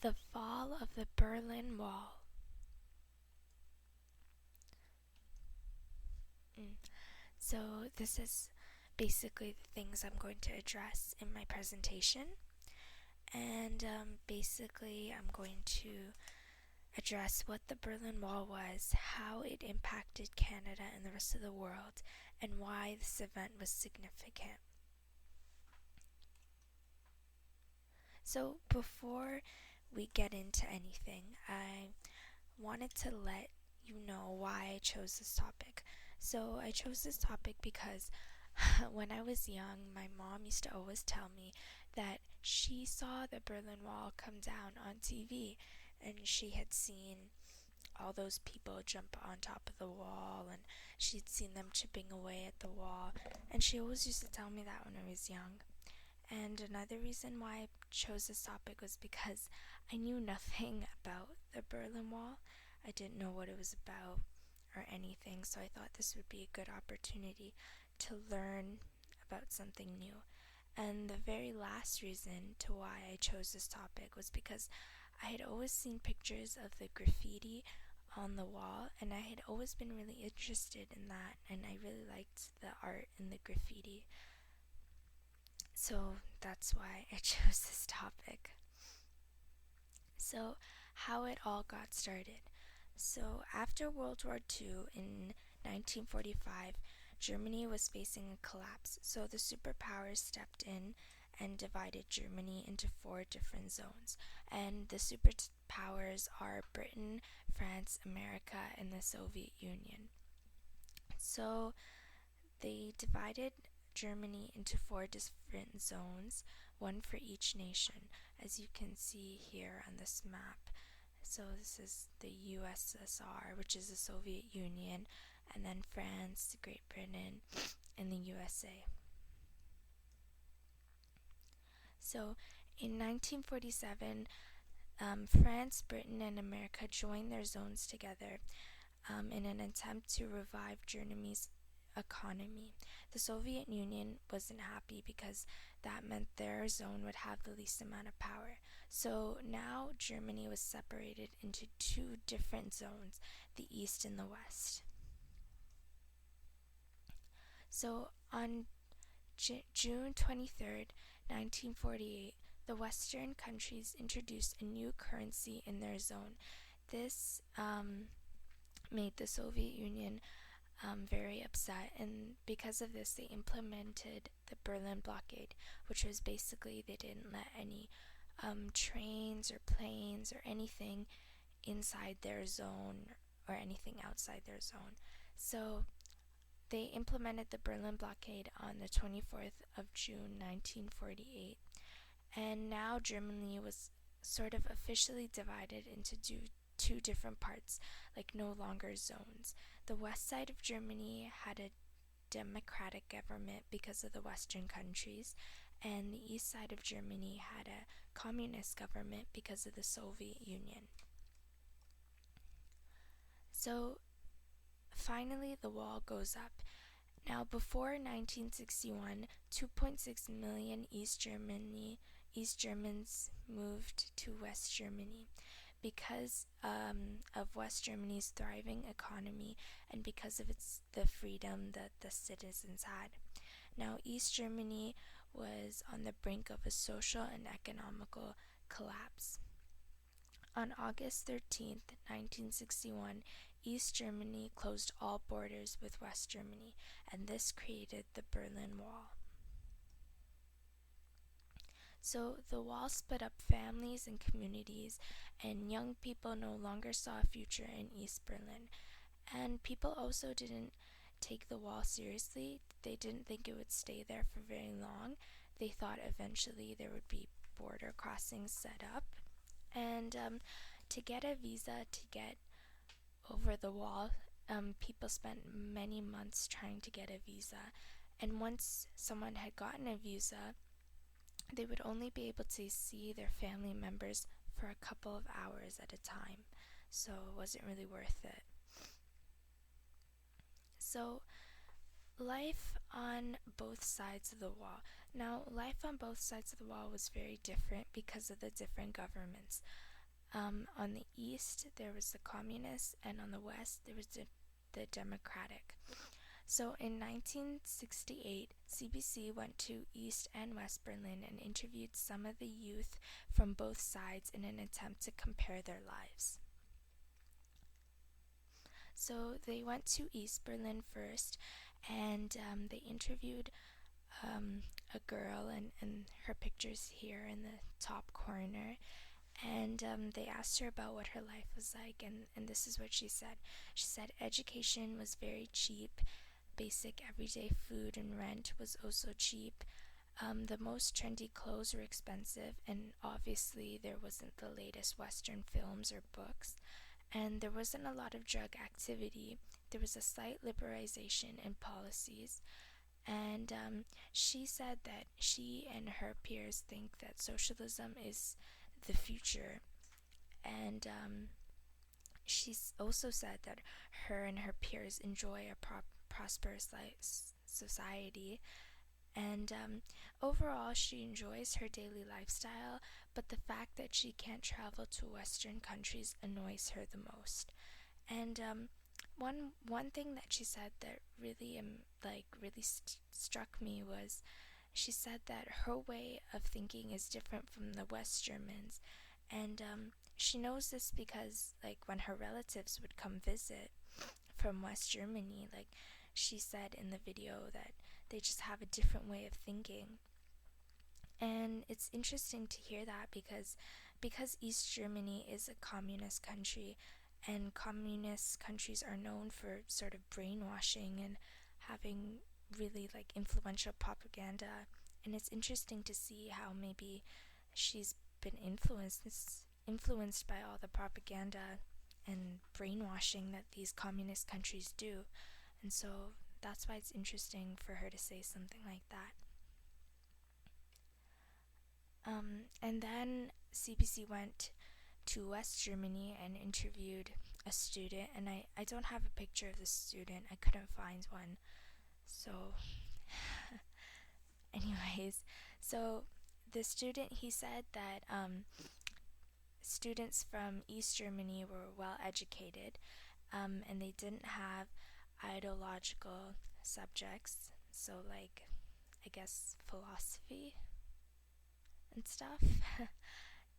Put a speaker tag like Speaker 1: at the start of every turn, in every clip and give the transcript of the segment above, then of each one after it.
Speaker 1: The fall of the Berlin Wall. Mm. So, this is basically the things I'm going to address in my presentation. And basically, I'm going to address what the Berlin Wall was, how it impacted Canada and the rest of the world, and why this event was significant. So, before we get into anything, I wanted to let you know why I chose this topic. So, I chose this topic because when I was young, my mom used to always tell me that she saw the Berlin Wall come down on TV, and she had seen all those people jump on top of the wall, and she'd seen them chipping away at the wall, and she always used to tell me that when I was young. And another reason why I chose this topic was because I knew nothing about the Berlin Wall. I didn't know what it was about or anything, so I thought this would be a good opportunity to learn about something new. And the very last reason to why I chose this topic was because I had always seen pictures of the graffiti on the wall, and I had always been really interested in that, and I really liked the art and the graffiti. So that's why I chose this topic. So, how it all got started. So, after World War II in 1945, Germany was facing a collapse. So, the superpowers stepped in and divided Germany into four different zones. And the superpowers are Britain, France, America, and the Soviet Union. So, they divided Germany into four different zones, one for each nation, as you can see here on this map. So this is the USSR, which is the Soviet Union, and then France, Great Britain, and the USA. So in 1947, France, Britain, and America joined their zones together in an attempt to revive Germany's economy. The Soviet Union wasn't happy because that meant their zone would have the least amount of power. So now Germany was separated into two different zones, the East and the West. So on June 23rd, 1948, the Western countries introduced a new currency in their zone. This made the Soviet Union very upset, and because of this, they implemented the Berlin blockade, which was basically they didn't let any trains or planes or anything inside their zone or anything outside their zone. So they implemented the Berlin blockade on the 24th of June 1948, and now Germany was sort of officially divided into two different parts, like no longer zones. The west side of Germany had a democratic government because of the Western countries, and the east side of Germany had a communist government because of the Soviet Union. So finally, the wall goes up. Now, before 1961, 2.6 million East Germans moved to West Germany because of West Germany's thriving economy and because of the freedom that the citizens had. Now, East Germany was on the brink of a social and economical collapse. On August 13th, 1961, East Germany closed all borders with West Germany, and this created the Berlin Wall. So the wall split up families and communities, and young people no longer saw a future in East Berlin. And people also didn't take the wall seriously. They didn't think it would stay there for very long. They thought eventually there would be border crossings set up. And to get a visa to get over the wall, people spent many months trying to get a visa. And once someone had gotten a visa, they would only be able to see their family members for a couple of hours at a time. So it wasn't really worth it. So life on both sides of the wall. Now, life on both sides of the wall was very different because of the different governments. On the east, there was the communists, and on the west, there was the democratic. So in 1968, CBC went to East and West Berlin and interviewed some of the youth from both sides in an attempt to compare their lives. So they went to East Berlin first, and they interviewed a girl, and her picture's here in the top corner. And they asked her about what her life was like, and this is what she said. She said education was very cheap, basic everyday food and rent was also cheap. The most trendy clothes were expensive, and obviously there wasn't the latest Western films or books. And there wasn't a lot of drug activity. There was a slight liberalization in policies. And she said that she and her peers think that socialism is the future. And she's also said that her and her peers enjoy a prosperous society. And overall, she enjoys her daily lifestyle, but the fact that she can't travel to Western countries annoys her the most. And one thing that she said that really struck me was she said that her way of thinking is different from the West Germans, and she knows this because like when her relatives would come visit from West Germany, like she said in the video that they just have a different way of thinking. And it's interesting to hear that because East Germany is a communist country, and communist countries are known for sort of brainwashing and having really like influential propaganda. And it's interesting to see how maybe she's been influenced by all the propaganda and brainwashing that these communist countries do. And so that's why it's interesting for her to say something like that. And then CBC went to West Germany and interviewed a student, and I don't have a picture of the student, I couldn't find one. So, anyways, so the student, he said that students from East Germany were well educated, and they didn't have ideological subjects, so like, I guess, philosophy and stuff.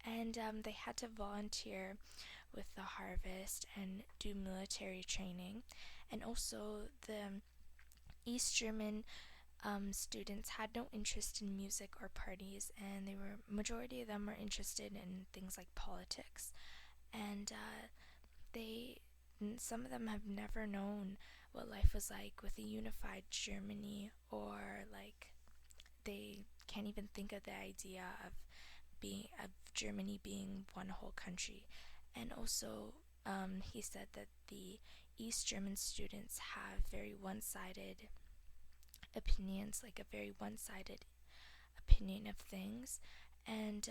Speaker 1: And they had to volunteer with the harvest and do military training. And also the East German students had no interest in music or parties, and majority of them were interested in things like politics. And they some of them have never known what life was like with a unified Germany, or like they can't even think of the idea of Germany being one whole country. And also, he said that the East German students have very one-sided opinions, like a very one-sided opinion of things. And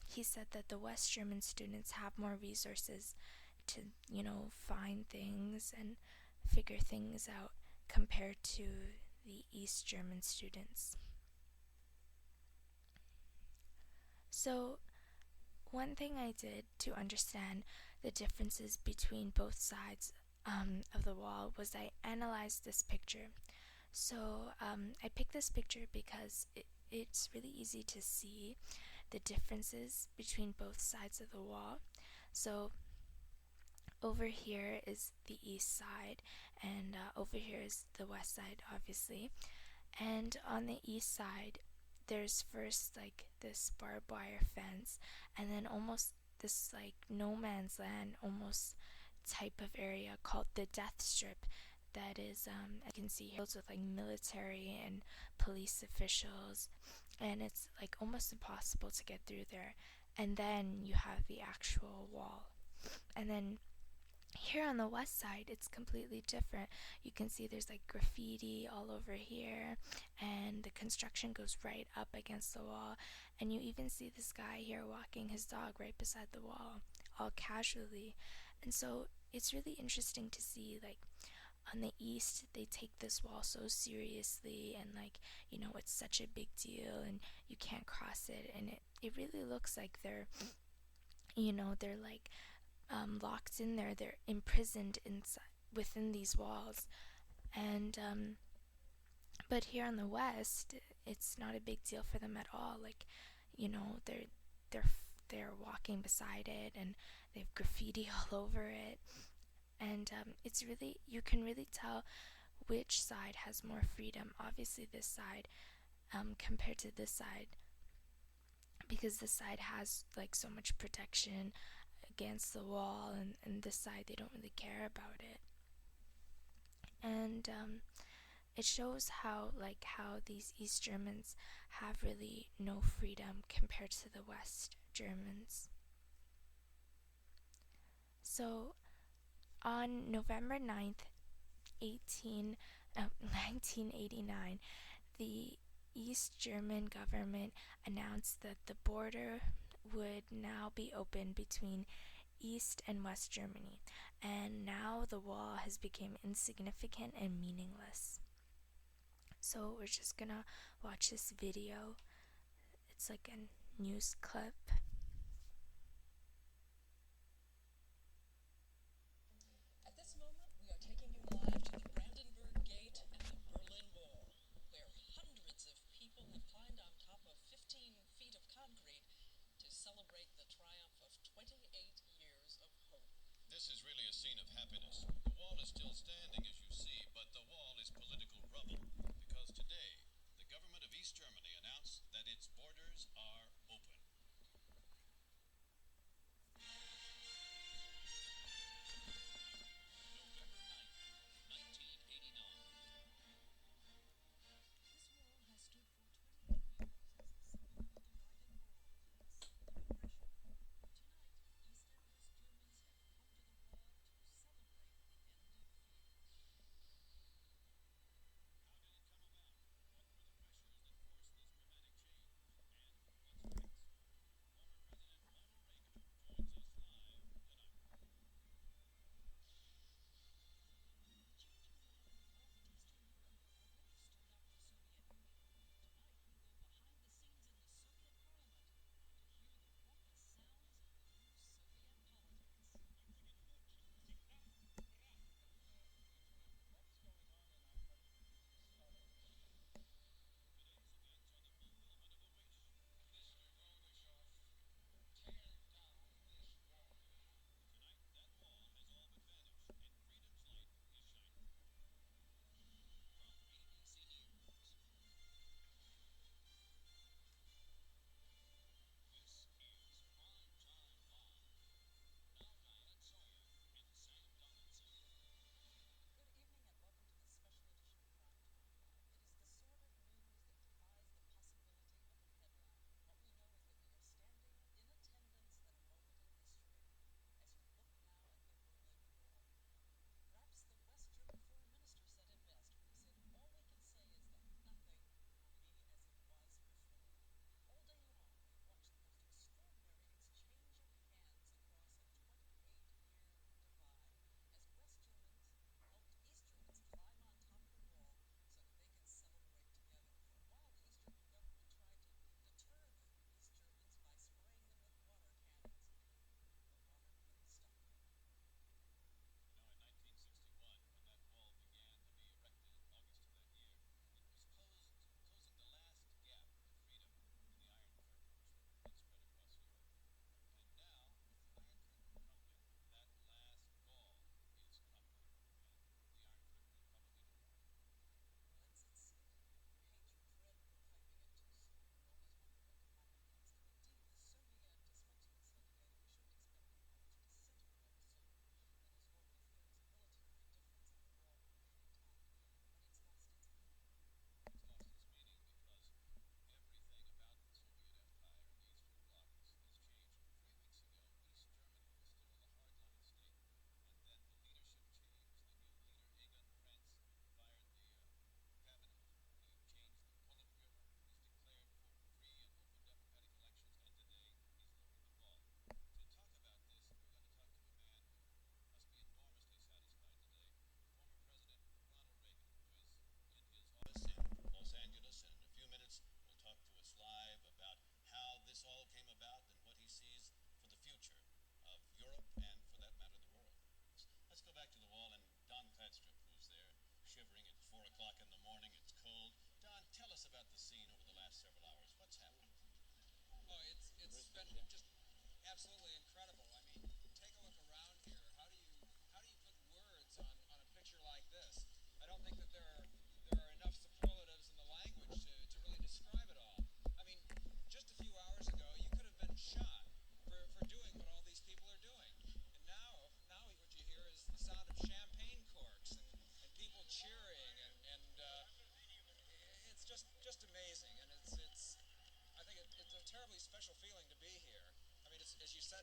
Speaker 1: he said that the West German students have more resources to, find things and figure things out compared to the East German students. So, one thing I did to understand the differences between both sides of the wall was I analyzed this picture. So I picked this picture because it's really easy to see the differences between both sides of the wall. So over here is the east side, and over here is the west side, obviously. And on the east side, there's first like this barbed wire fence, and then almost this like no man's land almost type of area called the death strip, that is as you can see here, with like military and police officials, and it's like almost impossible to get through there. And then you have the actual wall. And then here on the west side, it's completely different. You can see there's like graffiti all over here, and the construction goes right up against the wall. And you even see this guy here walking his dog right beside the wall, all casually. And so it's really interesting to see, like, on the east, they take this wall so seriously, and like, it's such a big deal, and you can't cross it. And it really looks like they're they're like locked in there, they're imprisoned inside within these walls. And but here in the West, it's not a big deal for them at all. Like, they're they're walking beside it, and they have graffiti all over it. And it's really, you can really tell which side has more freedom. Obviously this side, compared to this side, because this side has like so much protection against the wall, and this side, they don't really care about it. And it shows how these East Germans have really no freedom compared to the West Germans. So on November 9th, 1989, the East German government announced that the border would now be open between East and West Germany, and now the wall has become insignificant and meaningless. So we're just gonna watch this video. It's like a news clip.
Speaker 2: At this moment, we are taking you live to the Brandenburg Gate and the Berlin Wall, where hundreds of people have climbed on top of 15 feet of concrete to celebrate the triumph of 28 years of hope.
Speaker 3: This is really a scene of happiness. The wall is still standing, as you see, but the wall is political rubble, because today, the government of East Germany announced that its borders are open. November 9th, 1989.
Speaker 2: This wall has stood for 28 years as a symbol of the divided world against Soviet aggression. Tonight, East and West Germans have come to the wall to celebrate the end of fear.
Speaker 3: How did it come about? What were the pressures that forced this dramatic change? And what's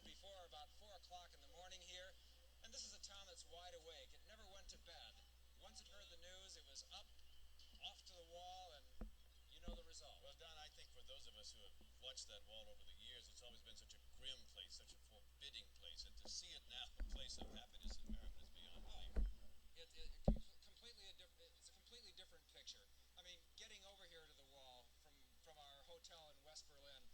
Speaker 4: before, about 4 o'clock in the morning here, and this is a town that's wide awake. It never went to bed. Once it heard the news, it was up, off to the wall, and you know the result.
Speaker 3: Well, Don, I think for those of us who have watched that wall over the years, it's always been such a grim place, such a forbidding place, and to see it now a place of happiness and merriment is beyond belief.
Speaker 4: It's a completely different picture. I mean, getting over here to the wall from our hotel in West Berlin,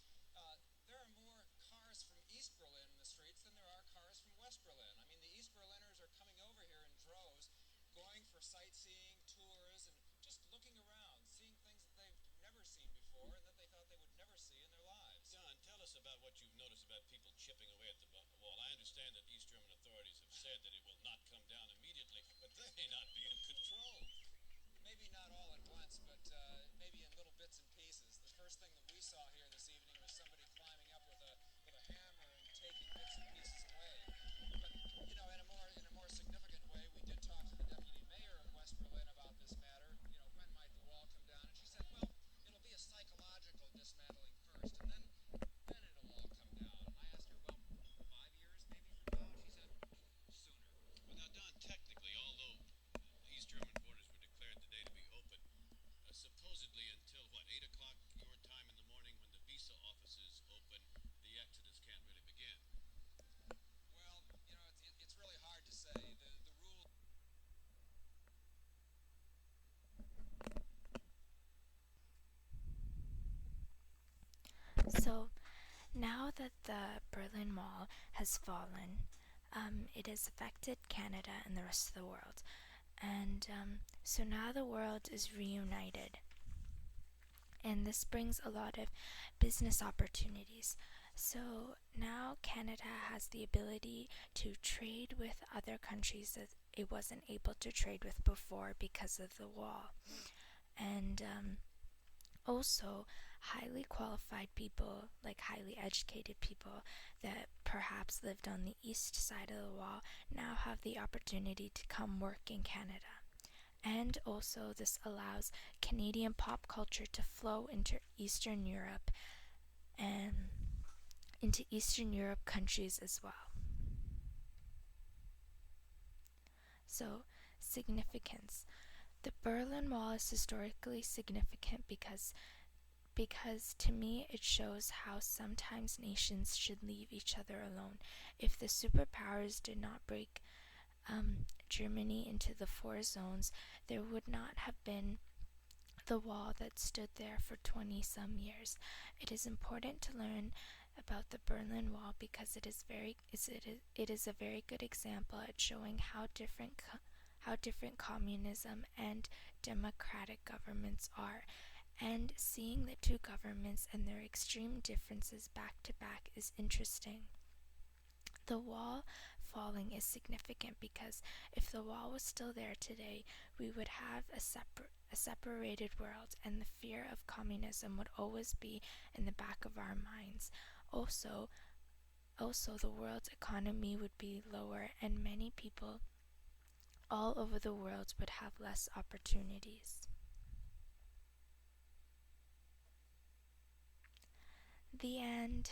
Speaker 4: there are more cars from East Berlin in the streets than there are cars from West Berlin. I mean, the East Berliners are coming over here in droves, going for sightseeing, tours, and just looking around, seeing things that they've never seen before and that they thought they would never see in their lives.
Speaker 3: Don, tell us about what you've noticed about people chipping away at the wall. I understand that East German authorities have said that it will not come down immediately, but they may not be in control.
Speaker 4: Maybe not all at once, but maybe in little bits and pieces. The first thing that we saw here this evening was somebody climbing up with a hammer and taking bits and pieces away. But you know, in a more significant way, we did talk to the deputy mayor of West Berlin about this matter. You know, when might the wall come down? And she said, well, it'll be a psychological dismantling first, and then it'll all come down. And I asked her, well, 5 years maybe from now? And she said, sooner.
Speaker 3: Well, now, Don, technically, although East German borders were declared today to be open, supposedly until, 8 o'clock your time in the morning when the visa offices open, the exodus can't really begin.
Speaker 4: Well, you know, it's really hard to say. The rule.
Speaker 1: So now that the Berlin Wall has fallen, it has affected Canada and the rest of the world. And so now the world is reunited. And this brings a lot of business opportunities. So now Canada has the ability to trade with other countries that it wasn't able to trade with before because of the wall. And also, highly qualified people, like highly educated people that perhaps lived on the east side of the wall, now have the opportunity to come work in Canada. And also, this allows Canadian pop culture to flow into Eastern Europe and into Eastern Europe countries as well. So, significance. The Berlin Wall is historically significant because to me it shows how sometimes nations should leave each other alone. If the superpowers did not break Germany into the 4 zones, there would not have been the wall that stood there for 20-some years. It is important to learn about the Berlin Wall because it is a very good example at showing how different communism and democratic governments are, and seeing the two governments and their extreme differences back to back is interesting. The wall falling is significant because if the wall was still there today, we would have a separated world, and the fear of communism would always be in the back of our minds. Also, the world's economy would be lower, and many people all over the world would have less opportunities. The end.